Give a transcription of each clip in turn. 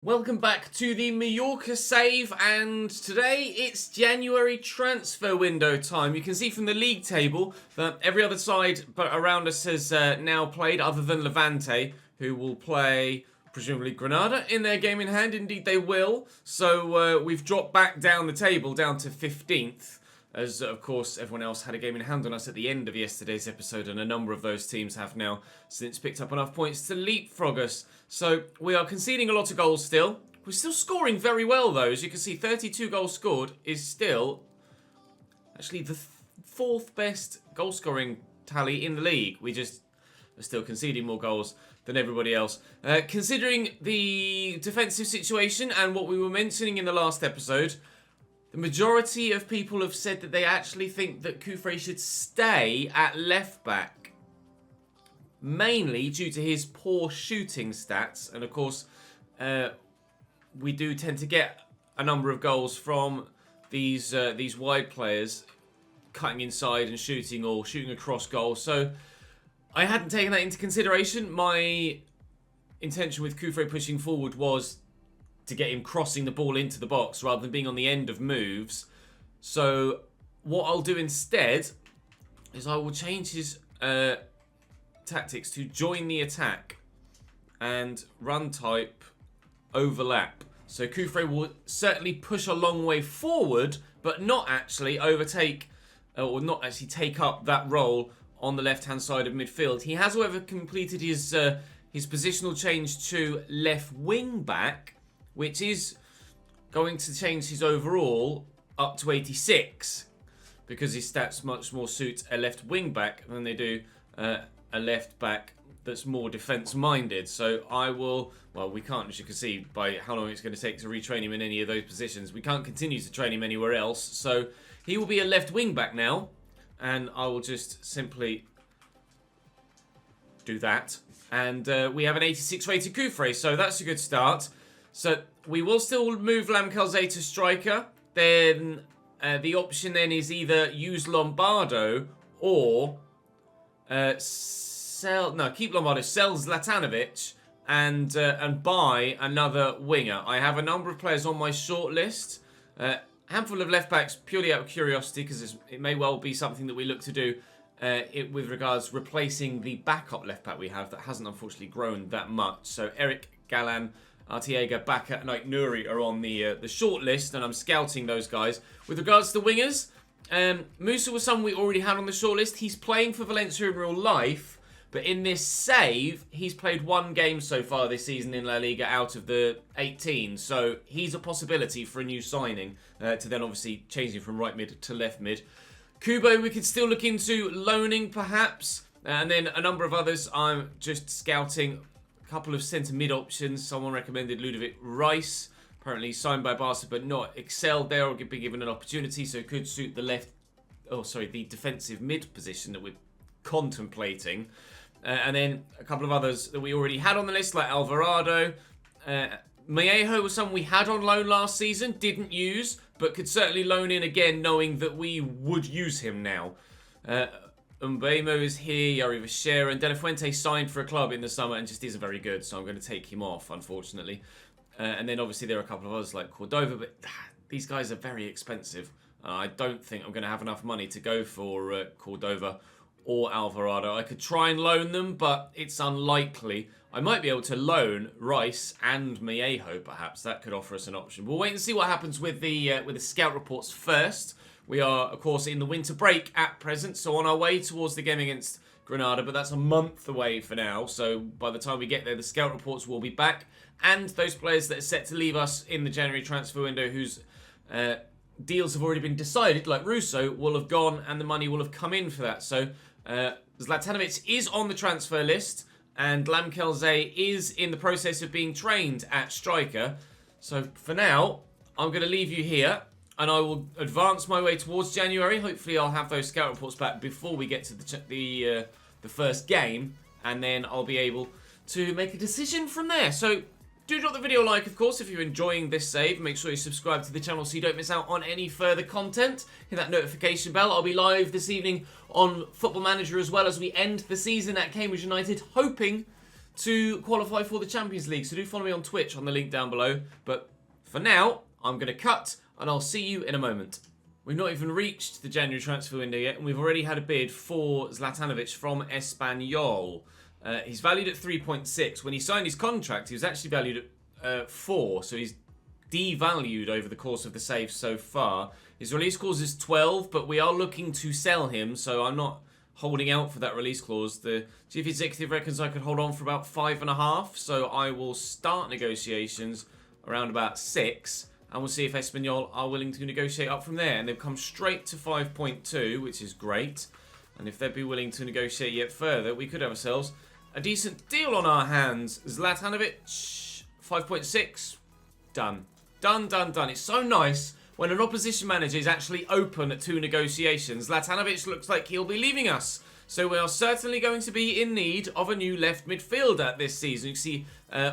Welcome back to the Mallorca save, and today it's January transfer window time. You can see from the league table that every other side but around us has now played, other than Levante, who will play presumably Granada in their game in hand. Indeed they will. So we've dropped back down the table, down to 15th. As, of course, everyone else had a game in hand on us at the end of yesterday's episode, and a number of those teams have now since picked up enough points to leapfrog us. So we are conceding a lot of goals still. We're still scoring very well, though. As you can see, 32 goals scored is still actually the fourth best goal-scoring tally in the league. We just are still conceding more goals than everybody else. Considering the defensive situation and what we were mentioning in the last episode, the majority of people have said that they actually think that Kufre should stay at left back, mainly due to his poor shooting stats. And of course, we do tend to get a number of goals from these wide players cutting inside and shooting, or shooting across goal. So I hadn't taken that into consideration. My intention with Kufre pushing forward was to get him crossing the ball into the box rather than being on the end of moves. So what I'll do instead is I will change his tactics to join the attack and run type overlap. So Kufre will certainly push a long way forward, but not actually overtake or not actually take up that role on the left-hand side of midfield. He has, however, completed his positional change to left wing back, which is going to change his overall up to 86, because his stats much more suit a left wing back than they do a left back that's more defence-minded. So I will, well, we can't, as you can see by how long it's going to take to retrain him in any of those positions, we can't continue to train him anywhere else. So he will be a left wing back now, and I will just simply do that. And we have an 86 rated Kufre, so that's a good start. So we will still move Lamkelze to striker. Then the option then is either use Lombardo or keep Lombardo, sell Zlatanovich and buy another winger. I have a number of players on my short list. Handful of left backs purely out of curiosity, because it may well be something that we look to do with regards replacing the backup left back we have that hasn't unfortunately grown that much. So Eric, Galan, Artiega, Baka and Ike Nuri are on the short list, and I'm scouting those guys. With regards to wingers, Musa was someone we already had on the short list. He's playing for Valencia in real life, but in this save, he's played one game so far this season in La Liga out of the 18. So he's a possibility for a new signing, to then obviously changing from right mid to left mid. Kubo, we could still look into loaning perhaps, and then a number of others I'm just scouting. Couple of centre mid options. Someone recommended Ludovic Rice, apparently signed by Barca but not excelled there or been given an opportunity, so it could suit the defensive mid position that we're contemplating. And then a couple of others that we already had on the list, like Alvarado. Vallejo was someone we had on loan last season, didn't use, but could certainly loan in again, knowing that we would use him now. Mbemo is here, Yari Vachera, and De La Fuente signed for a club in the summer and just isn't very good, so I'm going to take him off, unfortunately. And then obviously there are a couple of others like Cordova, but these guys are very expensive. I don't think I'm going to have enough money to go for Cordova or Alvarado. I could try and loan them, but it's unlikely. I might be able to loan Rice and Vallejo, perhaps. That could offer us an option. We'll wait and see what happens with the scout reports first. We are, of course, in the winter break at present, so on our way towards the game against Granada, but that's a month away for now. So by the time we get there, the scout reports will be back, and those players that are set to leave us in the January transfer window whose deals have already been decided, like Russo, will have gone, and the money will have come in for that. So Zlatanovich is on the transfer list, and Lamkelze is in the process of being trained at striker. So for now, I'm going to leave you here, and I will advance my way towards January. Hopefully I'll have those scout reports back before we get to the first game, and then I'll be able to make a decision from there. So do drop the video a like, of course, if you're enjoying this save. Make sure you subscribe to the channel so you don't miss out on any further content. Hit that notification bell. I'll be live this evening on Football Manager as well as we end the season at Cambridge United, hoping to qualify for the Champions League. So do follow me on Twitch on the link down below. But for now, I'm going to cut and I'll see you in a moment. We've not even reached the January transfer window yet, and we've already had a bid for Zlatanovich from Espanyol. He's valued at 3.6. When he signed his contract, he was actually valued at 4, so he's devalued over the course of the save so far. His release clause is 12, but we are looking to sell him, so I'm not holding out for that release clause. The chief executive reckons I could hold on for about 5.5, so I will start negotiations around about 6. And we'll see if Espanyol are willing to negotiate up from there. And they've come straight to 5.2, which is great. And if they'd be willing to negotiate yet further, we could have ourselves a decent deal on our hands. Zlatanovich, 5.6. Done. Done, done, done. It's so nice when an opposition manager is actually open to negotiations. Zlatanovich looks like he'll be leaving us. So we are certainly going to be in need of a new left midfielder this season. You can see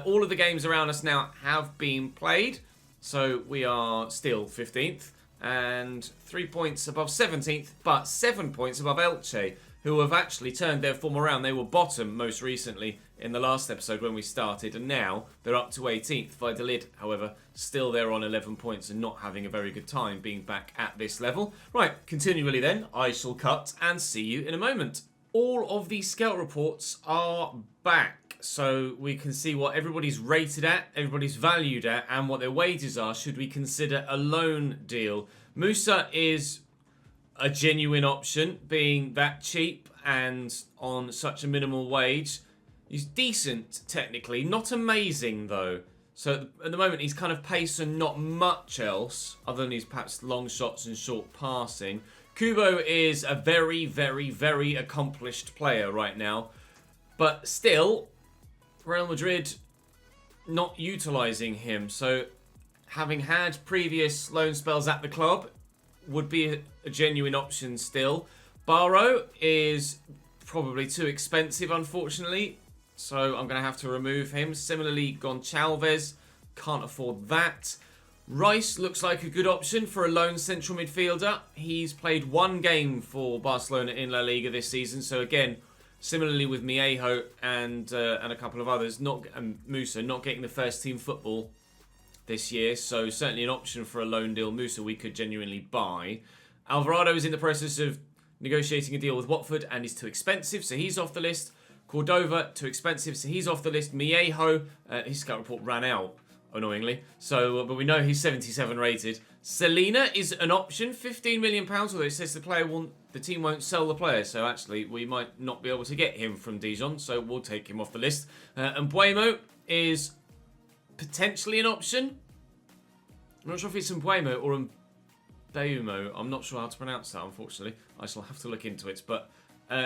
all of the games around us now have been played. So we are still 15th and 3 points above 17th, but 7 points above Elche, who have actually turned their form around. They were bottom most recently in the last episode when we started, and now they're up to 18th. Valladolid, however, still there on 11 points and not having a very good time being back at this level. Right, continually then, I shall cut and see you in a moment. All of the scout reports are back. So we can see what everybody's rated at, everybody's valued at, and what their wages are should we consider a loan deal. Musa is a genuine option, being that cheap and on such a minimal wage. He's decent, technically. Not amazing, though. So at the moment, he's kind of pace and not much else, other than his perhaps long shots and short passing. Kubo is a very, very, very accomplished player right now. But still, Real Madrid not utilising him. So having had previous loan spells at the club would be a genuine option still. Barrow is probably too expensive, unfortunately. So I'm going to have to remove him. Similarly, Goncalves, can't afford that. Rice looks like a good option for a lone central midfielder. He's played 1 game for Barcelona in La Liga this season. So again, similarly with Miejo and a couple of others, Musa not getting the first team football this year. So certainly an option for a loan deal. Musa we could genuinely buy. Alvarado is in the process of negotiating a deal with Watford and is too expensive, so he's off the list. Cordova, too expensive, so he's off the list. Miejo, his scout report ran out, annoyingly. So, but we know he's 77 rated. Selena is an option, £15 million, although it says the team won't sell the player. So actually, we might not be able to get him from Dijon, so we'll take him off the list. And Mbuemo is potentially an option. I'm not sure if it's Mbuemo or Mbuemo. I'm not sure how to pronounce that, unfortunately. I shall have to look into it, but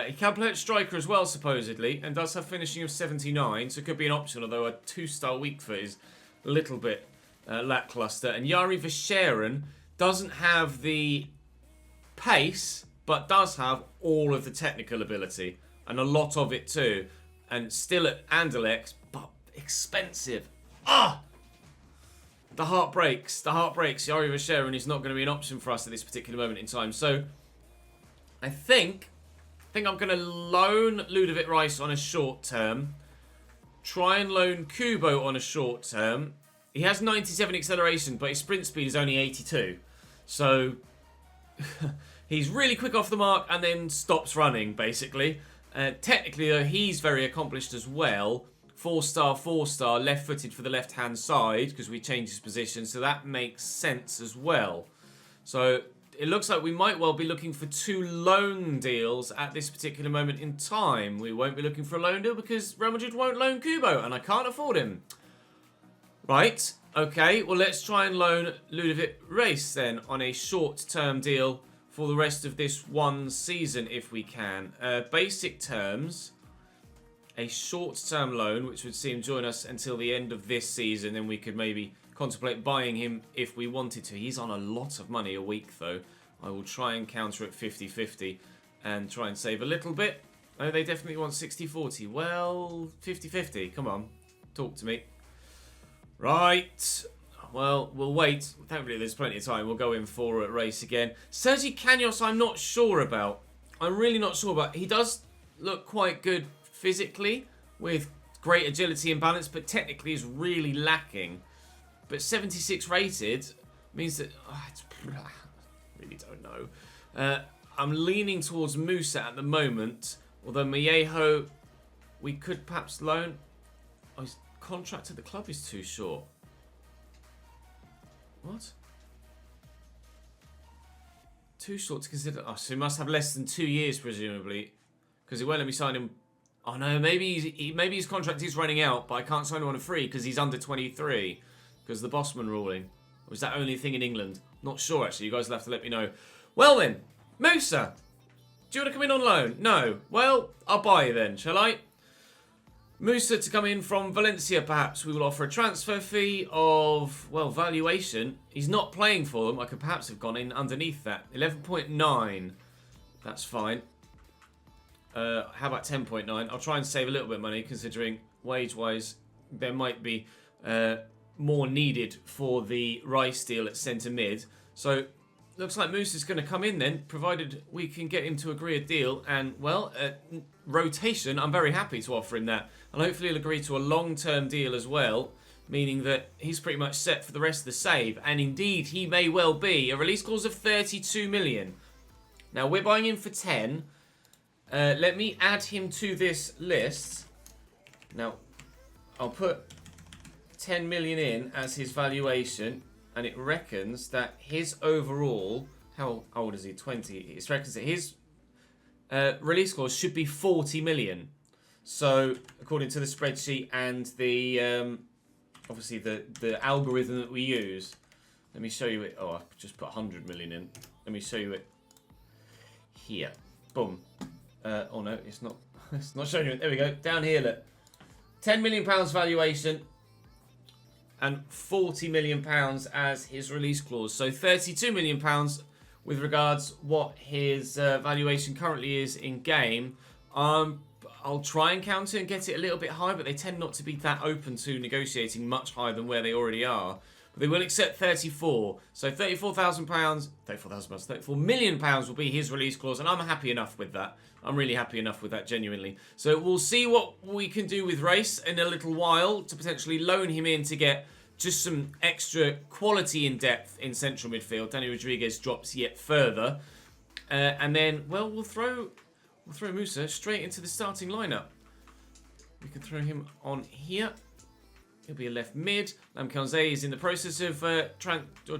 he can play at striker as well, supposedly, and does have finishing of 79, so it could be an option, although a 2-star weak foot is a little bit lackluster. And Yari Verscheren doesn't have the pace, but does have all of the technical ability, and a lot of it too. And still at Anderlecht, but expensive. Ah! The heart breaks. The heart breaks. Yari Verscheren is not going to be an option for us at this particular moment in time. So, I think I'm going to loan Ludovic Rice on a short term. Try and loan Kubo on a short term. He has 97 acceleration, but his sprint speed is only 82. So, he's really quick off the mark and then stops running, basically. Technically, though, he's very accomplished as well. 4-star, 4-star, left-footed for the left-hand side, because we changed his position, so that makes sense as well. So, it looks like we might well be looking for 2 loan deals at this particular moment in time. We won't be looking for a loan deal because Real Madrid won't loan Kubo, and I can't afford him. Right, okay, well let's try and loan Ludovic Reis then on a short-term deal for the rest of this one season if we can. Basic terms, a short-term loan, which would see him join us until the end of this season, then we could maybe contemplate buying him if we wanted to. He's on a lot of money a week, though. I will try and counter it 50-50 and try and save a little bit. Oh, they definitely want 60-40. Well, 50-50. Come on. Talk to me. Right. Well, we'll wait. Thankfully, there's plenty of time. We'll go in for a race again. Sergi Canos, I'm not sure about. I'm really not sure about. He does look quite good physically with great agility and balance, but technically is really lacking. But 76 rated means that... I really don't know. I'm leaning towards Musa at the moment, although Vallejo we could perhaps loan. Oh, his contract at the club is too short. What? Too short to consider. Oh, so he must have less than 2 years, presumably, because he won't let me sign him. Oh no, maybe maybe his contract is running out, but I can't sign him on a free because he's under 23 because of the Bosman ruling. Or is that only a thing in England? Not sure actually. You guys will have to let me know. Well then, Musa, do you want to come in on loan? No. Well, I'll buy you then, shall I? Musa to come in from Valencia, perhaps. We will offer a transfer fee of, well, valuation. He's not playing for them. I could perhaps have gone in underneath that. 11.9. That's fine. How about 10.9? I'll try and save a little bit of money, considering wage-wise there might be more needed for the Rice deal at centre mid. So, looks like Musa's going to come in then, provided we can get him to agree a deal. And, well, rotation, I'm very happy to offer him that. And hopefully he'll agree to a long-term deal as well, meaning that he's pretty much set for the rest of the save. And indeed, he may well be. A release clause of 32 million. Now, we're buying him for 10. Let me add him to this list. Now, I'll put 10 million in as his valuation. And it reckons that his overall... How old is he? 20. It reckons that his release clause should be 40 million. So, according to the spreadsheet and the... obviously, the algorithm that we use. Let me show you it. Oh, I've just put 100 million in. Let me show you it here. Boom. Oh, no, it's not. It's not showing you it. There we go. Down here, look. £10 million valuation. And £40 million as his release clause. So £32 million with regards what his valuation currently is in game. I'll try and counter and get it a little bit high, but they tend not to be that open to negotiating much higher than where they already are. But they will accept 34. So £34 million will be his release clause, and I'm happy enough with that. I'm really happy enough with that, genuinely. So we'll see what we can do with Race in a little while to potentially loan him in to get just some extra quality in depth in central midfield. Danny Rodriguez drops yet further. And then, well, we'll throw Musa straight into the starting lineup. We can throw him on here. He'll be a left mid. Lamkelze is in the process of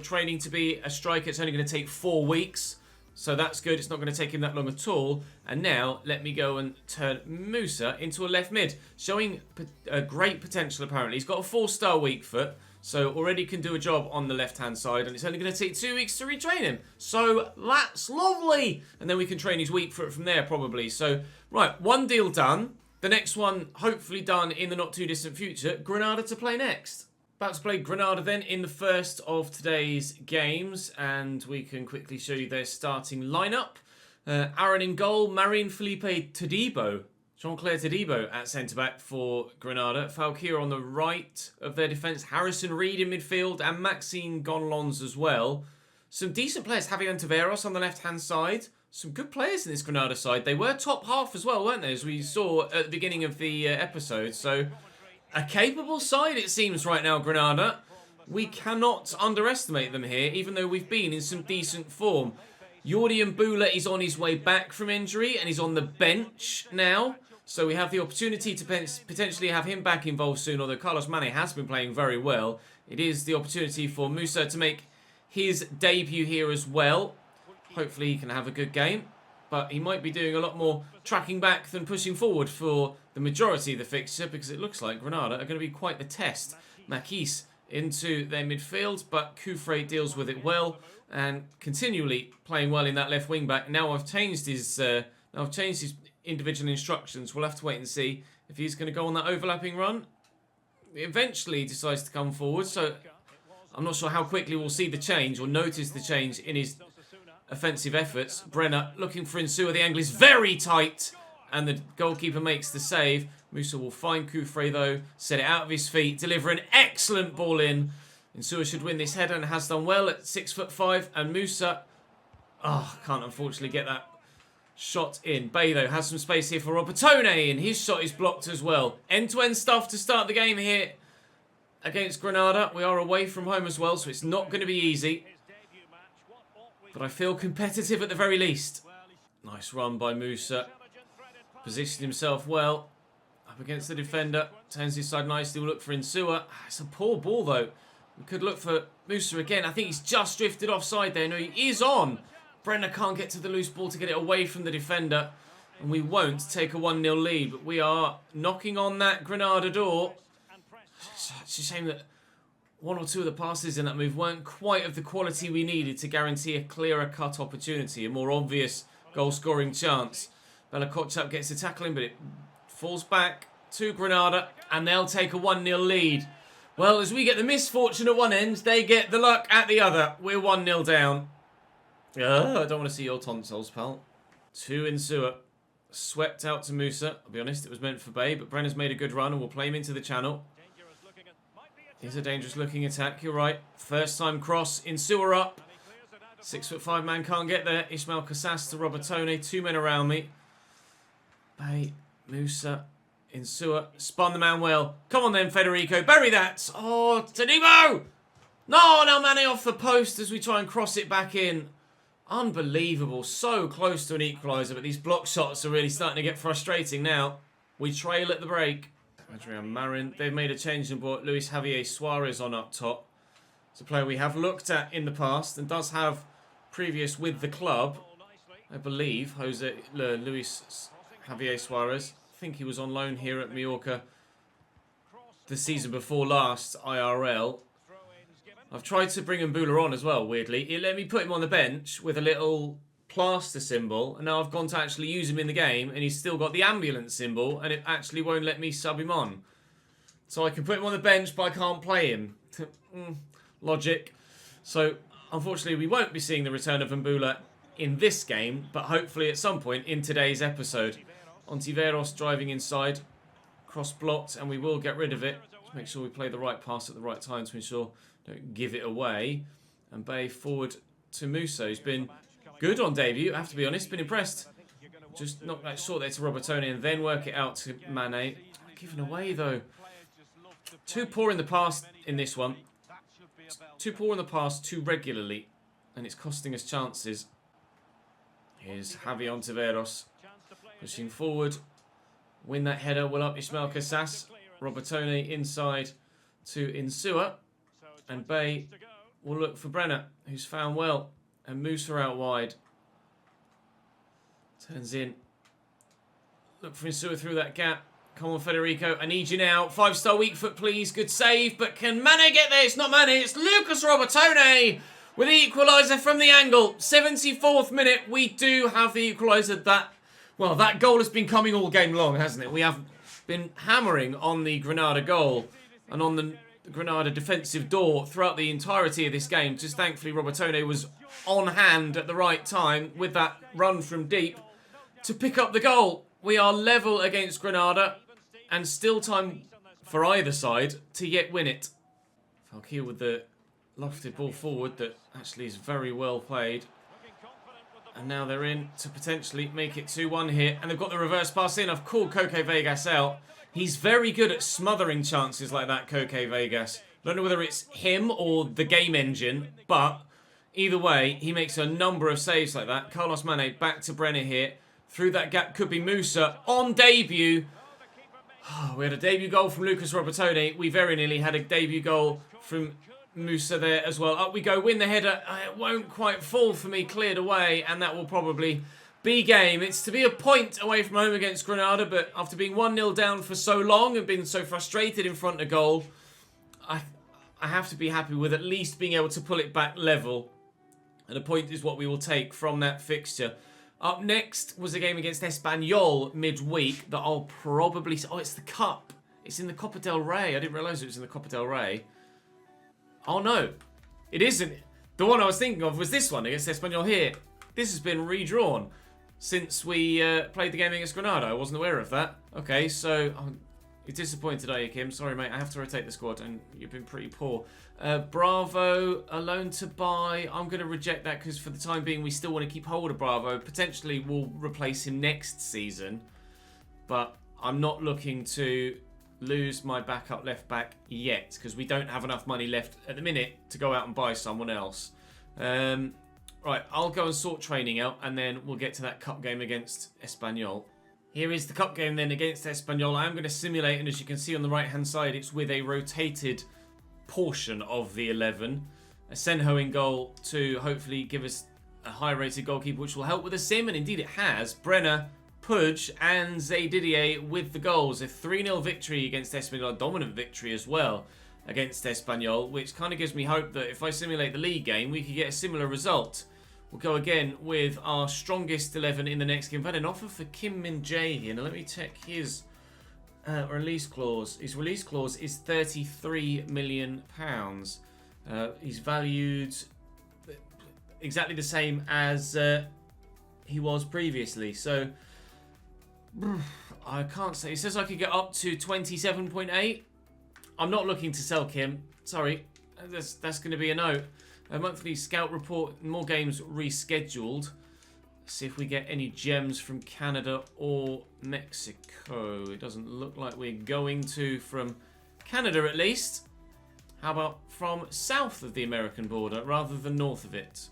training to be a striker. It's only going to take 4 weeks. So that's good. It's not going to take him that long at all. And now, let me go and turn Musa into a left mid. Showing a great potential, apparently. He's got a 4-star weak foot. So already can do a job on the left-hand side. And it's only going to take 2 weeks to retrain him. So that's lovely. And then we can train his weak foot from there, probably. So, right, one deal done. The next one, hopefully done in the not-too-distant future. Granada to play next. About to play Granada then in the first of today's games, and we can quickly show you their starting lineup. Aaron in goal, Marin Felipe Todibo, Jean-Claire Todibo at centre-back for Granada. Falkir on the right of their defence, Harrison Reed in midfield, and Maxime Gonlons as well. Some decent players, Javier Taveros on the left-hand side. Some good players in this Granada side. They were top half as well, weren't they, as we saw at the beginning of the episode. So, a capable side, it seems, right now, Granada. We cannot underestimate them here, even though we've been in some decent form. Jordi Mbula is on his way back from injury, and he's on the bench now. So we have the opportunity to potentially have him back involved soon, although Carlos Mane has been playing very well. It is the opportunity for Musa to make his debut here as well. Hopefully he can have a good game. But he might be doing a lot more tracking back than pushing forward for the majority of the fixture, because it looks like Granada are going to be quite the test. Makis into their midfield, but Kufre deals with it well and continually playing well in that left wing back. Now I've changed his individual instructions. We'll have to wait and see if he's going to go on that overlapping run. Eventually he decides to come forward, so I'm not sure how quickly we'll see the change or notice the change in his offensive efforts. Brenner looking for Insua. The angle is very tight, and the goalkeeper makes the save. Musa will find Kufre though, set it out of his feet, deliver an excellent ball in. Insua should win this header and has done well at 6'5", and Musa, can't unfortunately get that Shot in. Bay, though, has some space here for Robertone, and his shot is blocked as well. End-to-end stuff to start the game here against Granada. We are away from home as well, so it's not going to be easy. But I feel competitive at the very least. Nice run by Musa. Positioned himself well. Up against the defender. Turns his side nicely. We'll look for Insua. It's a poor ball, though. We could look for Musa again. I think he's just drifted offside there. No, he is on. Brenner can't get to the loose ball to get it away from the defender. And we won't take a 1-0 lead. But we are knocking on that Granada door. It's a shame that one or two of the passes in that move weren't quite of the quality we needed to guarantee a clearer cut opportunity, a more obvious goal-scoring chance. Bella Kotchap gets the tackle in, but it falls back to Granada, and they'll take a 1-0 lead. Well, as we get the misfortune at one end, they get the luck at the other. We're 1-0 down. I don't want to see your tonsils, pal. 2 Insua. Swept out to Musa. I'll be honest, it was meant for Bay, but Brenner's made a good run, and we'll play him into the channel. Here's a dangerous-looking attack, you're right. First-time cross, Insua up. 6'5" man can't get there. Ismail Casas to Robertone. 2 men around me. Bay, Musa, Insua. Spun the man well. Come on then, Federico. Bury that. Oh, Tanibo! No, now Mane off the post as we try and cross it back in. Unbelievable. So close to an equaliser, but these block shots are really starting to get frustrating now. We trail at the break. Adrian Marin. They've made a change and brought Luis Javier Suarez on up top. It's a player we have looked at in the past and does have previous with the club. I believe Luis Javier Suarez. I think he was on loan here at Mallorca the season before last, IRL. I've tried to bring Mbula on as well, weirdly. It let me put him on the bench with a little plaster symbol, and now I've gone to actually use him in the game, and he's still got the ambulance symbol, and it actually won't let me sub him on. So I can put him on the bench, but I can't play him. Logic. So, unfortunately, we won't be seeing the return of Mbula in this game, but hopefully at some point in today's episode. Ontiveros driving inside, cross blocked, and we will get rid of it. Just make sure we play the right pass at the right time to ensure don't give it away. And Bay forward to Musa, who's been good on debut, I have to be honest. Been impressed. Just knock that short there to Robertone and then work it out to Mane. Given away, though. Too poor in the past in this one. Too poor in the past too regularly. And it's costing us chances. Here's Javi Ontiveros. Pushing forward. Win that header. Will up Ismail Casas. Robertone inside to Insua. And Bay will look for Brenner, who's found well. And Musa out wide. Turns in. Look for Insua through that gap. Come on, Federico. I need you now. 5-star weak foot, please. Good save. But can Mane get there? It's not Mane. It's Lucas Robertone with the equaliser from the angle. 74th minute. We do have the equaliser. That goal has been coming all game long, hasn't it? We have been hammering on the Granada goal and on the Granada defensive door throughout the entirety of this game. Just thankfully, Robertone was on hand at the right time with that run from deep to pick up the goal. We are level against Granada and still time for either side to yet win it. Falkir with the lofted ball forward that actually is very well played. And now they're in to potentially make it 2-1 here. And they've got the reverse pass in. I've called Koke Vegas out. He's very good at smothering chances like that, Koke Vegas. I don't know whether it's him or the game engine, but either way, he makes a number of saves like that. Carlos Mane back to Brenner here. Through that gap could be Musa on debut. We had a debut goal from Lucas Robertone. We very nearly had a debut goal from Musa there as well. Up we go, win the header. It won't quite fall for me, cleared away, and that will probably be game. It's to be a point away from home against Granada, but after being 1-0 down for so long and being so frustrated in front of goal, I have to be happy with at least being able to pull it back level. And a point is what we will take from that fixture. Up next was a game against Espanyol midweek that I'll probably... Oh, it's the Cup. It's in the Copa del Rey. I didn't realise it was in the Copa del Rey. Oh, no. It isn't. The one I was thinking of was this one against Espanyol here. This has been redrawn since we played the game against Granada. I wasn't aware of that. Okay, so You're disappointed, are you, Kim? Sorry, mate. I have to rotate the squad, and you've been pretty poor. Bravo, a loan to buy. I'm going to reject that because for the time being, we still want to keep hold of Bravo. Potentially, we'll replace him next season. But I'm not looking to lose my backup left back yet because we don't have enough money left at the minute to go out and buy someone else. Right, I'll go and sort training out, and then we'll get to that cup game against Espanyol. Here is the cup game then against Espanyol. I am going to simulate, and as you can see on the right-hand side, it's with a rotated portion of the 11. Asenjo in goal to hopefully give us a high-rated goalkeeper, which will help with the sim, and indeed it has. Brenner, Pudge, and Zaydidier with the goals. A 3-0 victory against Espanyol, a dominant victory as well against Espanyol, which kind of gives me hope that if I simulate the league game, we could get a similar result. We'll go again with our strongest 11 in the next game. We've had an offer for Kim Min-jae here. Now let me check his release clause. His release clause is £33 million. He's valued exactly the same as he was previously. So I can't say. It says I could get up to 27.8. I'm not looking to sell Kim. Sorry, that's going to be a no. A monthly scout report, more games rescheduled. Let's see if we get any gems from Canada or Mexico. It doesn't look like we're going to from Canada at least. How about from south of the American border rather than north of it?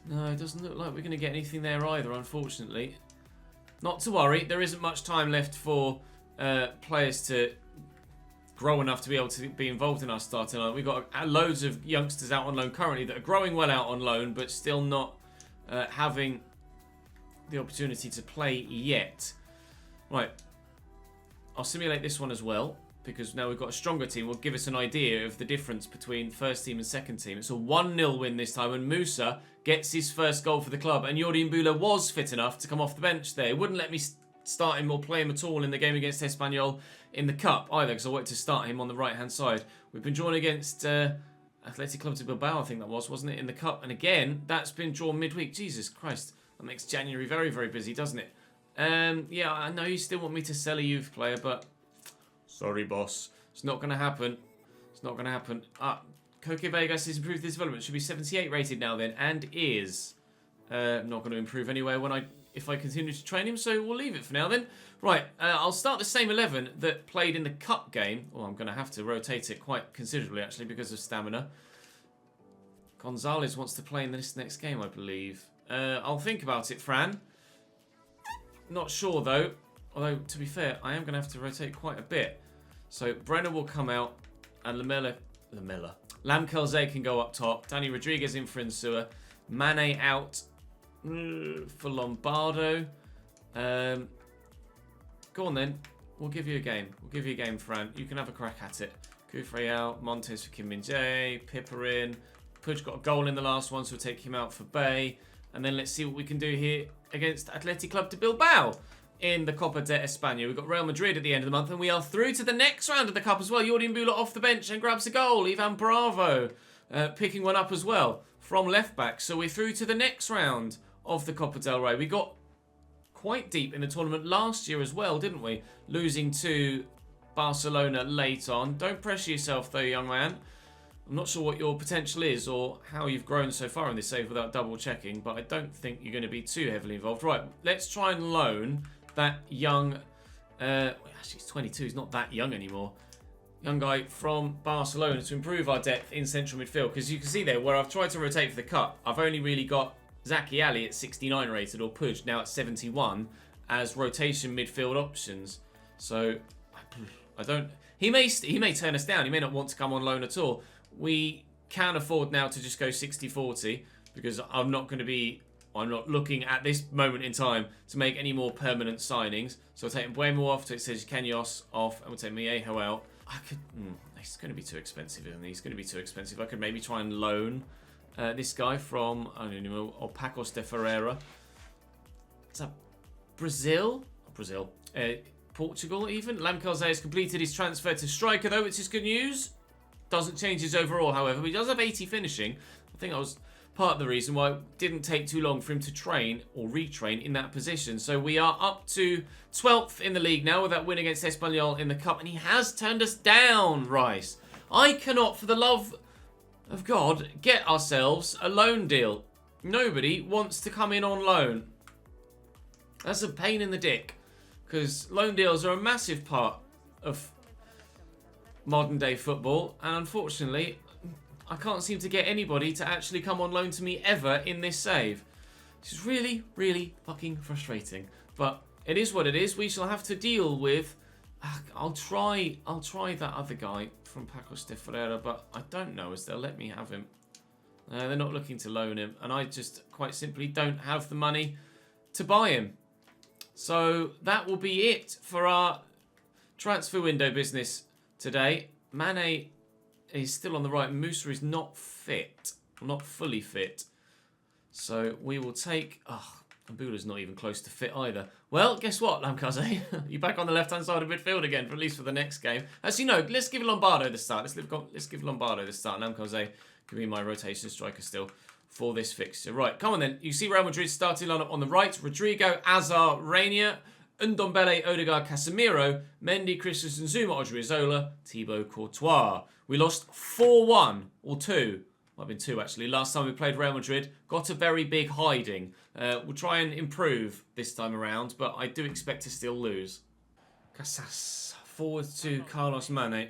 No, it doesn't look like we're going to get anything there either, unfortunately. Not to worry, there isn't much time left for players to grow enough to be able to be involved in our starting line. We've got loads of youngsters out on loan currently that are growing well out on loan, but still not having the opportunity to play yet. Right, I'll simulate this one as well, because now we've got a stronger team. Will give us an idea of the difference between first team and second team. It's a 1-0 win this time, and Musa gets his first goal for the club. And Jordi Mbula was fit enough to come off the bench there. It wouldn't let me start him or play him at all in the game against Espanyol in the cup either, because I wanted to start him on the right-hand side. We've been drawn against Athletic Club de Bilbao, I think that was, wasn't it, in the cup? And again, that's been drawn midweek. Jesus Christ, that makes January very, very busy, doesn't it? Yeah, I know you still want me to sell a youth player, but sorry, boss. It's not going to happen. It's not going to happen. Koke Vegas has improved his development. Should be 78 rated now then, and is not going to improve anywhere if I continue to train him, so we'll leave it for now then. Right, I'll start the same 11 that played in the cup game. Oh, I'm going to have to rotate it quite considerably, actually, because of stamina. Gonzalez wants to play in this next game, I believe. I'll think about it, Fran. Not sure, though. Although, to be fair, I am going to have to rotate quite a bit. So, Brenner will come out, and Lamkelze can go up top. Danny Rodriguez in for Insua. Mane out for Lombardo. Go on then. We'll give you a game. We'll give you a game, Fran. You can have a crack at it. Gouffre out. Montes for Kim Min-jae. Pippa in. Pudge got a goal in the last one, so we'll take him out for Bay. And then let's see what we can do here against Athletic Club de Bilbao in the Copa de España. We've got Real Madrid at the end of the month, and we are through to the next round of the Cup as well. Jordi Mbula off the bench and grabs a goal. Ivan Bravo picking one up as well from left back. So we're through to the next round of the Copa del Rey. We got quite deep in the tournament last year as well, didn't we? Losing to Barcelona late on. Don't pressure yourself though, young man. I'm not sure what your potential is or how you've grown so far in this save without double checking, but I don't think you're going to be too heavily involved. Right, let's try and loan that young, actually he's 22, he's not that young anymore. Young guy from Barcelona to improve our depth in central midfield. Because you can see there, where I've tried to rotate for the cup, I've only really got Zaki Ali at 69 rated, or Pudge now at 71 as rotation midfield options. So I don't. He may turn us down. He may not want to come on loan at all. We can afford now to just go 60-40 because I'm not looking at this moment in time to make any more permanent signings. So I'll take Mbuemo off. So it says Kanyos off, and we'll take Miejo out. I could. It's going to be too expensive, isn't he? He's going to be too expensive. I could maybe try and loan this guy from, I don't know, Opacos de Ferreira. Is that Brazil? Portugal even. Lamkelze has completed his transfer to striker though, which is good news. Doesn't change his overall, however. But he does have 80 finishing. I think I was part of the reason why it didn't take too long for him to train or retrain in that position. So we are up to 12th in the league now with that win against Espanyol in the cup, and he has turned us down, Rice. I cannot, for the love of God, get ourselves a loan deal. Nobody wants to come in on loan. That's a pain in the dick, because loan deals are a massive part of modern day football, and unfortunately I can't seem to get anybody to actually come on loan to me ever in this save. This is really, really fucking frustrating, but it is what it is. We shall have to deal with. I'll try that other guy from Pacos de Ferreira, but I don't know as they'll let me have him. They're not looking to loan him, and I just quite simply don't have the money to buy him. So that will be it for our transfer window business today. Mane is still on the right. Musa is not fit, not fully fit. So we will take. Ambula's not even close to fit either. Well, guess what, Lamkaze? You're back on the left-hand side of midfield again, for at least for the next game. Actually, no, let's give Lombardo the start. Let's give Lombardo the start. Lamkaze can be my rotation striker still for this fixture. Right, come on then. You see Real Madrid starting lineup on the right. Rodrigo, Azar, Rainier, Ndombele, Odegaard, Casemiro, Mendy, Christensen, Zuma, Odriozola, Thibaut Courtois. We lost 4-1, or 2. Might have been 2 actually. Last time we played Real Madrid, got a very big hiding. We'll try and improve this time around, but I do expect to still lose. Casas forward to Carlos Mane.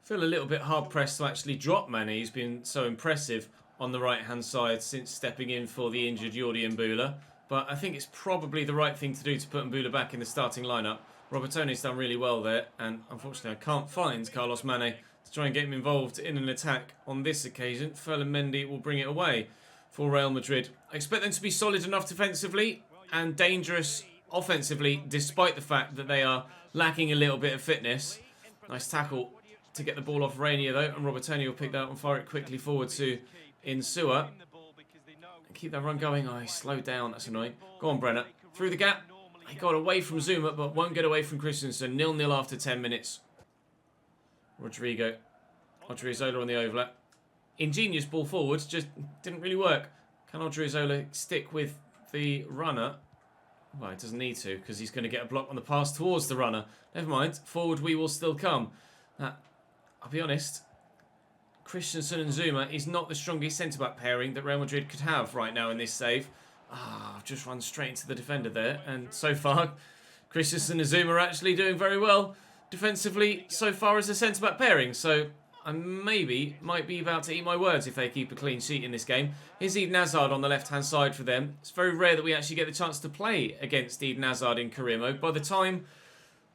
Feel a little bit hard pressed to actually drop Mane. He's been so impressive on the right hand side since stepping in for the injured Jordi Mbula. But I think it's probably the right thing to do to put Mbula back in the starting lineup. Robertoni's done really well there, and unfortunately I can't find Carlos Mane to try and get him involved in an attack on this occasion. Ferland Mendy will bring it away for Real Madrid. I expect them to be solid enough defensively and dangerous offensively, despite the fact that they are lacking a little bit of fitness. Nice tackle to get the ball off Rainier though, and Robertoni will pick that up and fire it quickly forward to Insua. Keep that run going. Oh, he slowed down. That's annoying. Go on, Brenner. Through the gap. He got away from Zuma, but won't get away from Christensen. 0-0 after 10 minutes. Rodrigo. Odriozola on the overlap. Ingenious ball forward. Just didn't really work. Can Odriozola stick with the runner? Well, it doesn't need to, because he's going to get a block on the pass towards the runner. Never mind. Forward we will still come. I'll be honest. Christensen and Zuma is not the strongest centre-back pairing that Real Madrid could have right now in this save. I've just run straight into the defender there. And so far, Christensen and Zuma are actually doing very well defensively so far as a centre-back pairing. So I might be about to eat my words if they keep a clean sheet in this game. Here's Eden Hazard on the left-hand side for them. It's very rare that we actually get the chance to play against Eden Hazard in career mode. By the time,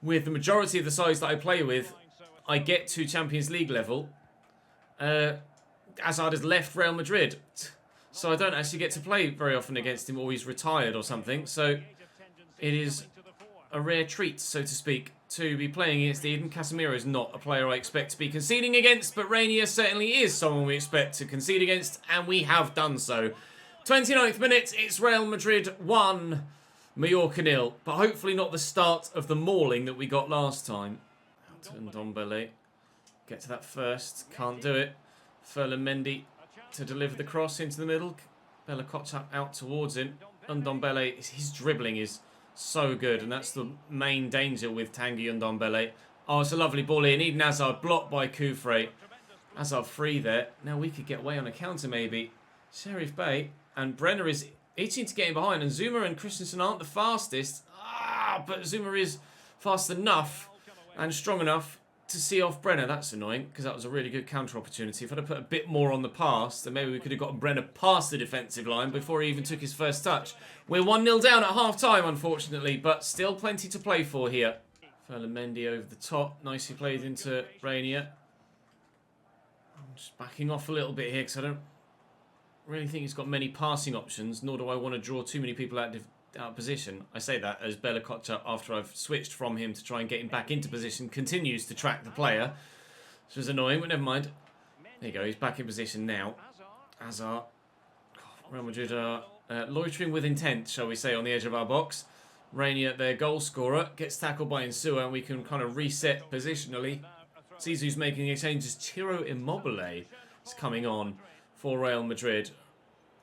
with the majority of the sides that I play with, I get to Champions League level, Hazard has left Real Madrid, so I don't actually get to play very often against him, or he's retired or something. So it is a rare treat, so to speak, to be playing against Eden. Casemiro is not a player I expect to be conceding against, but Rainier certainly is someone we expect to concede against, and we have done so. 29th minute, it's Real Madrid 1, Mallorca 0, but hopefully not the start of the mauling that we got last time. Out to Ndombele. Get to that first. Can't do it. Ferland Mendy to deliver the cross into the middle. Bella Kotchap out towards him. Ndombele, his dribbling is so good, and that's the main danger with Tanguy Ndombele. Oh, it's a lovely ball in. Eden Hazard blocked by Koufre. Hazard free there. Now we could get away on a counter maybe. Sheriff Bay and Brenner is itching to get in behind, and Zuma and Christensen aren't the fastest. But Zuma is fast enough and strong enough to see off Brenner. That's annoying, because that was a really good counter opportunity. If I'd have put a bit more on the pass, then maybe we could have gotten Brenner past the defensive line before he even took his first touch. We're 1-0 down at half-time, unfortunately, but still plenty to play for here. Ferland Mendy over the top. Nicely played into Rainier. I'm just backing off a little bit here, because I don't really think he's got many passing options, nor do I want to draw too many people out of position. I say that as Bella Kotchap, after I've switched from him to try and get him back into position, continues to track the player. Which was annoying, but never mind. There you go, he's back in position now. Hazard. Real Madrid are loitering with intent, shall we say, on the edge of our box. Rainier, their goal scorer, gets tackled by Insua, and we can kind of reset positionally. Zizou's making the changes. Ciro Immobile is coming on for Real Madrid.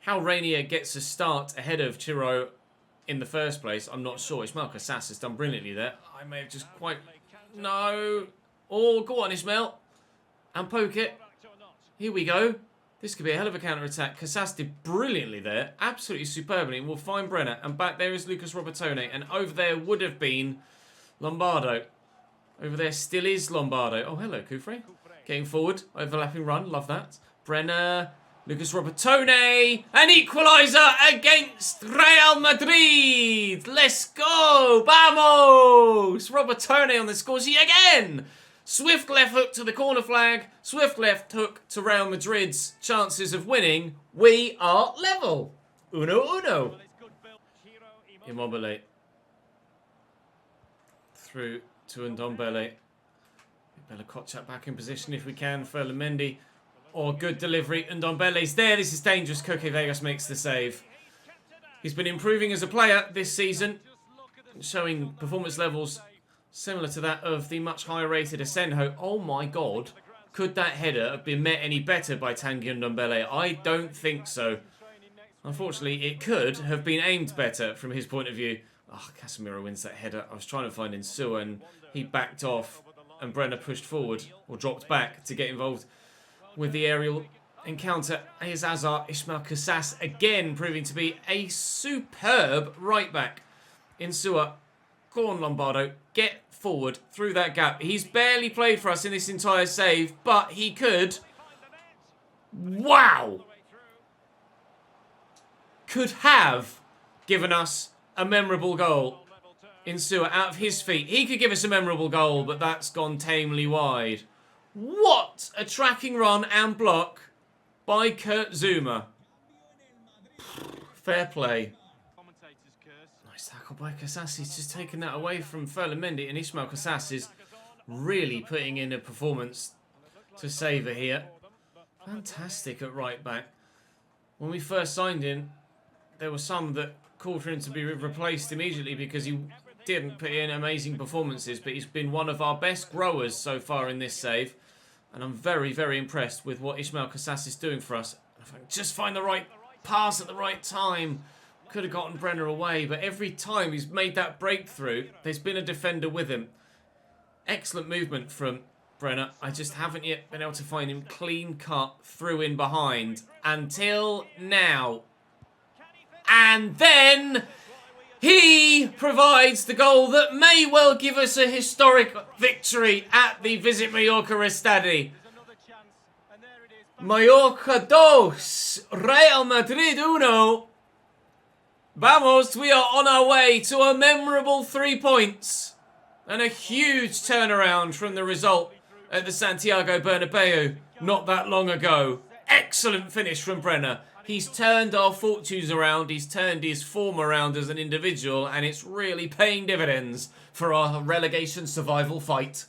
How Rainier gets a start ahead of Chiro in the first place, I'm not sure. Ismail Kassas has done brilliantly there. I may have just quite... No. Oh, go on, Ismail. And poke it. Here we go. This could be a hell of a counter-attack. Kassas did brilliantly there. Absolutely superbly. And we'll find Brenner. And back there is Lucas Robertone. And over there would have been Lombardo. Over there still is Lombardo. Oh, hello, Kufre. Getting forward. Overlapping run. Love that. Brenner. Lucas Robertone. An equaliser against Real Madrid. Let's go. Vamos. Robertone on the score sheet again. Swift left hook to the corner flag. Swift left hook to Real Madrid's chances of winning. We are level. 1-1. Immobile. Through to Ndombele. Bella Kotchap back in position if we can. Ferland-Mendy. Oh, good delivery. Ndombele's there. This is dangerous. Koke Vegas makes the save. He's been improving as a player this season. Showing performance levels similar to that of the much higher rated Asenjo. Oh my god. Could that header have been met any better by Tanguy Ndombele? I don't think so. Unfortunately, it could have been aimed better from his point of view. Oh, Casemiro wins that header. I was trying to find Insua and he backed off and Brenner pushed forward or dropped back to get involved with the aerial encounter. Here's Azar. Ismail Kassas again proving to be a superb right back. Insua. Go on, Lombardo. Get forward through that gap. He's barely played for us in this entire save, but he could. Wow! Could have given us a memorable goal. Insua out of his feet. He could give us a memorable goal, but that's gone tamely wide. What a tracking run and block by Kurt Zouma. Fair play. Nice tackle by Kassas. He's just taken that away from Ferland-Mendy, and Ismail Kassas is really putting in a performance to savour here. Fantastic at right back. When we first signed him, there were some that called for him to be replaced immediately because he didn't put in amazing performances, but he's been one of our best growers so far in this save. And I'm very, very impressed with what Ismail Kassas is doing for us. If I can just find the right pass at the right time, could have gotten Brenner away, but every time he's made that breakthrough, there's been a defender with him. Excellent movement from Brenner. I just haven't yet been able to find him clean cut through in behind until now. And then he provides the goal that may well give us a historic victory at the Visit Mallorca Estadi. Mallorca 2, Real Madrid 1. Vamos, we are on our way to a memorable 3 points. And a huge turnaround from the result at the Santiago Bernabeu not that long ago. Excellent finish from Brenner. He's turned our fortunes around, he's turned his form around as an individual, and it's really paying dividends for our relegation survival fight.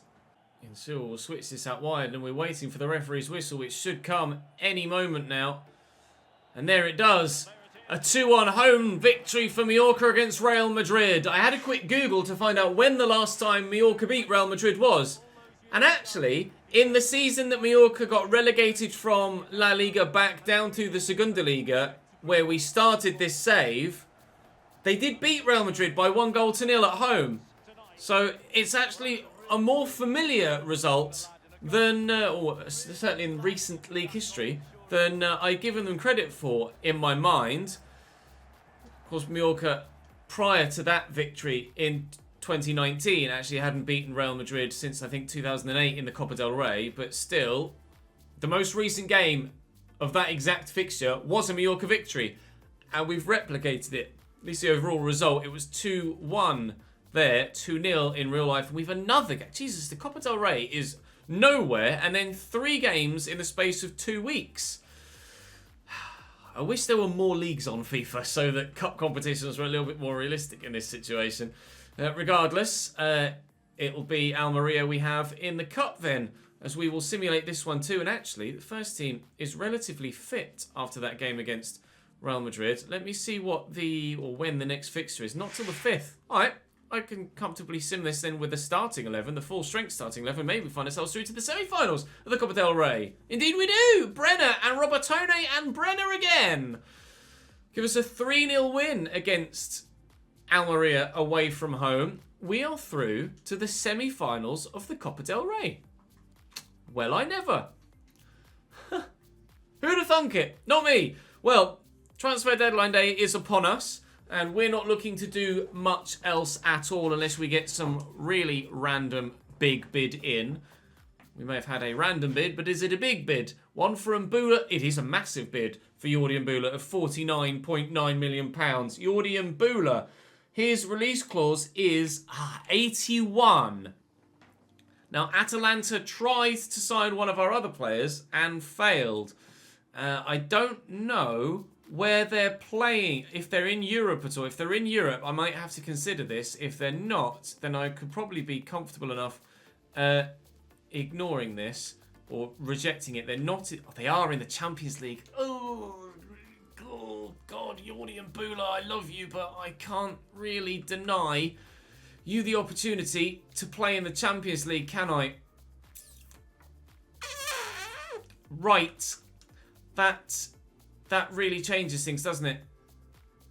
Insua will switch this out wide, and we're waiting for the referee's whistle, which should come any moment now. And there it does. A 2-1 home victory for Mallorca against Real Madrid. I had a quick Google to find out when the last time Mallorca beat Real Madrid was. And actually, in the season that Mallorca got relegated from La Liga back down to the Segunda Liga, where we started this save, they did beat Real Madrid by 1-0 at home. So it's actually a more familiar result than, or certainly in recent league history, than I'd given them credit for in my mind. Of course, Mallorca, prior to that victory in 2019, actually hadn't beaten Real Madrid since, I think, 2008 in the Copa del Rey. But still, the most recent game of that exact fixture was a Mallorca victory. And we've replicated it. At least the overall result, it was 2-1 there, 2-0 in real life. And we've another game. Jesus, the Copa del Rey is nowhere, and then 3 games in the space of 2 weeks. I wish there were more leagues on FIFA so that cup competitions were a little bit more realistic in this situation. Regardless, it'll be Almeria we have in the cup then, as we will simulate this one too. And actually, the first team is relatively fit after that game against Real Madrid. Let me see what when the next fixture is. Not till the 5th. All right. I can comfortably sim this then with the starting 11, the full strength starting 11. Maybe we find ourselves through to the semi-finals of the Copa del Rey. Indeed we do! Brenner and Robertone and Brenner again. give us a 3-0 win against Almeria away from home. We are through to the semi-finals of the Copa del Rey. Well, I never. Who'd have thunk it? Not me. Well, transfer deadline day is upon us, and we're not looking to do much else at all unless we get some really random big bid in. We may have had a random bid, but is it a big bid? One for Mbula. It is a massive bid for Jordi Mbula of £49.9 million. Jordi Mbula, his release clause is 81. Now, Atalanta tried to sign one of our other players and failed. I don't know where they're playing, if they're in Europe at all. If they're in Europe, I might have to consider this. If they're not, then I could probably be comfortable enough ignoring this or rejecting it. They're not. They are in the Champions League. Oh God, Jordi Mbula, I love you, but I can't really deny you the opportunity to play in the Champions League, can I? Right. That really changes things, doesn't it?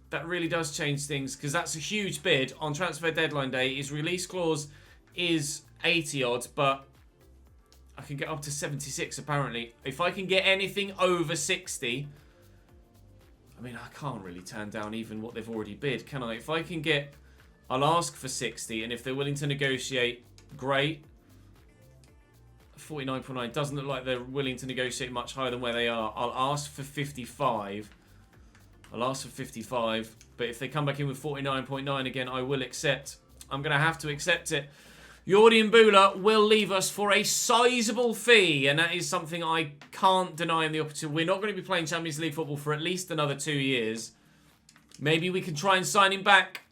That really does change things, because that's a huge bid on transfer deadline day. His release clause is 80 odd, but I can get up to 76 apparently. If I can get anything over 60, I mean, I can't really turn down even what they've already bid, can I? If I can get, I'll ask for 60, and if they're willing to negotiate, great. 49.9 doesn't look like they're willing to negotiate much higher than where they are. I'll ask for 55. I'll ask for 55, but if they come back in with 49.9 again, I will accept. I'm going to have to accept it. Jordi Mbula will leave us for a sizable fee, and that is something I can't deny in the opportunity. We're not going to be playing Champions League football for at least another 2 years. Maybe we can try and sign him back.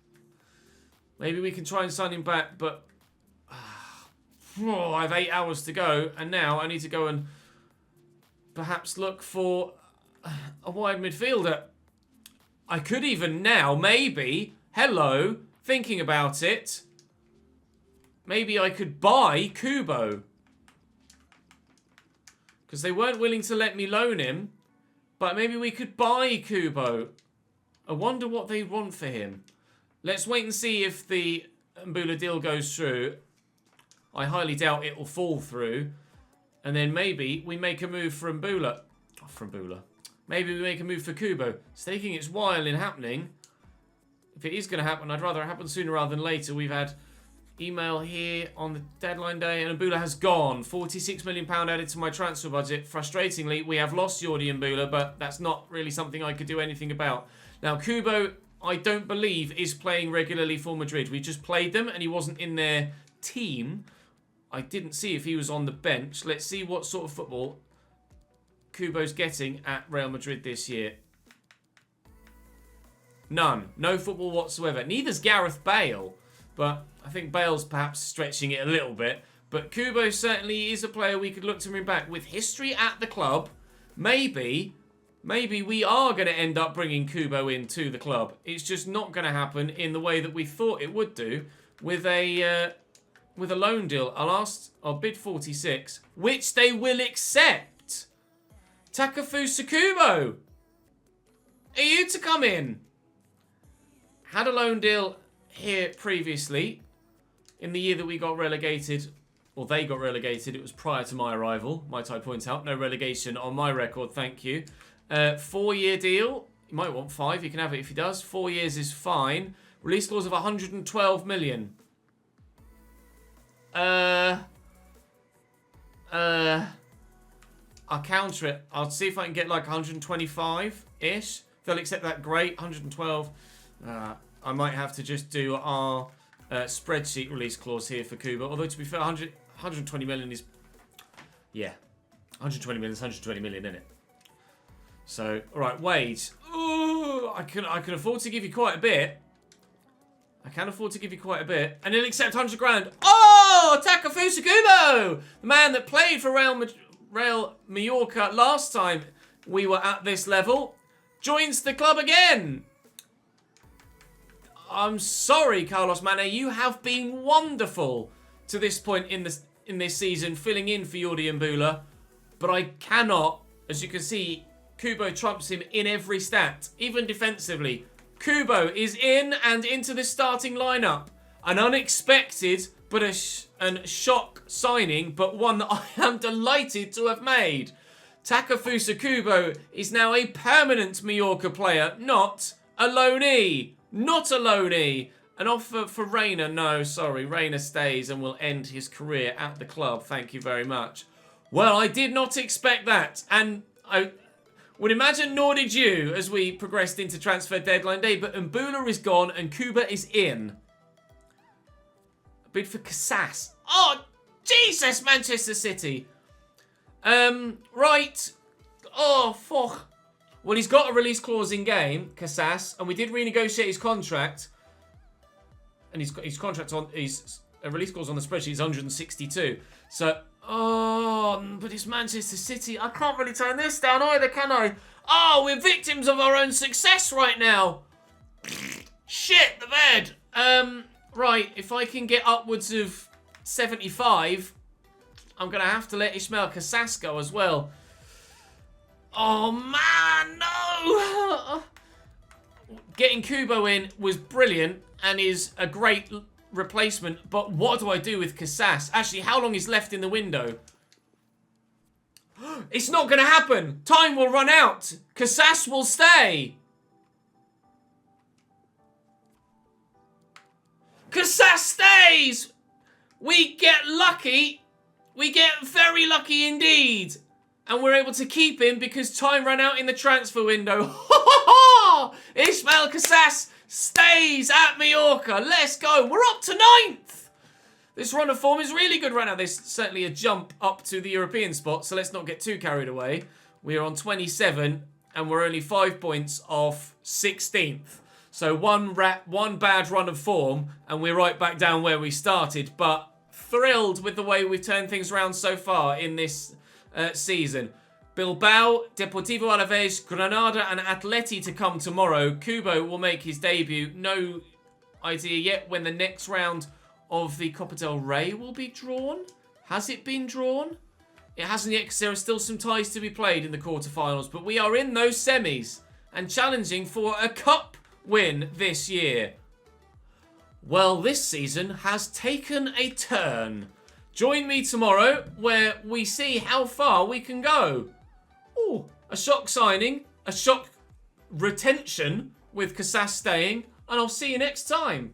Maybe we can try and sign him back, but I have 8 hours to go, and now I need to go and perhaps look for a wide midfielder. I could even now, maybe, thinking about it, maybe I could buy Kubo. Because they weren't willing to let me loan him, but maybe we could buy Kubo. I wonder what they want for him. Let's wait and see if the Mbula deal goes through. I highly doubt it will fall through. And then maybe we make a move for Mbula. Maybe we make a move for Kubo. It's taking its while in happening. If it is going to happen, I'd rather it happen sooner rather than later. We've had email here on the deadline day, and Mbula has gone. £46 million added to my transfer budget. Frustratingly, we have lost Jordi Mbula, but that's not really something I could do anything about. Now, Kubo, I don't believe, is playing regularly for Madrid. We just played them, and he wasn't in their team. I didn't see if he was on the bench. Let's see what sort of football Kubo's getting at Real Madrid this year. None. No football whatsoever. Neither's Gareth Bale, but I think Bale's perhaps stretching it a little bit. But Kubo certainly is a player we could look to bring back. With history at the club, maybe we are going to end up bringing Kubo into the club. It's just not going to happen in the way that we thought it would do with a loan deal. I'll bid 46, which they will accept. Takefusa Kubo, are you to come in? Had a loan deal here previously in the year that we got relegated, or they got relegated. It was prior to my arrival, might I point out. No relegation on my record, thank you. 4-year deal. You might want 5. You can have it if he does. 4 years is fine. Release clause of 112 million. I'll counter it. I'll see if I can get like 125-ish. If they'll accept that, great. 112. I might have to just do our spreadsheet release clause here for Kubo. Although, to be fair, 120 million is... Yeah. 120 million is 120 million, isn't it? So, alright, wage. Ooh, I can afford to give you quite a bit. I can afford to give you quite a bit. And he'll accept 100 grand. Oh! Takefusa Kubo! The man that played for Real Mallorca last time we were at this level joins the club again. I'm sorry, Carlos Mane. You have been wonderful to this point in this season, filling in for Jordi Mbula. But I cannot, as you can see, Kubo trumps him in every stat, even defensively. Kubo is in and into the starting lineup. An unexpected but a shock signing, but one that I am delighted to have made. Takefusa Kubo is now a permanent Mallorca player, not a loanee. Not a loanee. An offer for Reina? No, sorry. Reina stays and will end his career at the club. Thank you very much. Well, I did not expect that. And I would imagine nor did you as we progressed into transfer deadline day. But Mbula is gone and Kuba is in. A bid for Casas. Oh, Jesus, Manchester City. Right. Oh, fuck. Well, he's got a release clause in game, Casas, and we did renegotiate his contract. And he's got his contract on, his release clause on the spreadsheet is 162. So, oh, but it's Manchester City. I can't really turn this down either, can I? Oh, we're victims of our own success right now. Shit, the bed. Right, if I can get upwards of 75, I'm going to have to let Ismail Casas go as well. Oh, man, no! Getting Kubo in was brilliant and is a great replacement, but what do I do with Casas? Actually, how long is left in the window? It's not going to happen! Time will run out! Casas will stay! Casas stays! We get lucky. We get very lucky indeed. And we're able to keep him because time ran out in the transfer window. Ismail Casas stays at Mallorca. Let's go. We're up to 9th. This run of form is really good right now. There's certainly a jump up to the European spot, so let's not get too carried away. We're on 27 and we're only 5 points off 16th. So one bad run of form and we're right back down where we started. But thrilled with the way we've turned things around so far in this season. Bilbao, Deportivo Alaves, Granada and Atleti to come tomorrow. Kubo will make his debut. No idea yet when the next round of the Copa del Rey will be drawn. Has it been drawn? It hasn't yet because there are still some ties to be played in the quarterfinals. But we are in those semis and challenging for a cup win this year. Well, this season has taken a turn. Join me tomorrow where we see how far we can go. Ooh, a shock signing, a shock retention with Casas staying, and I'll see you next time.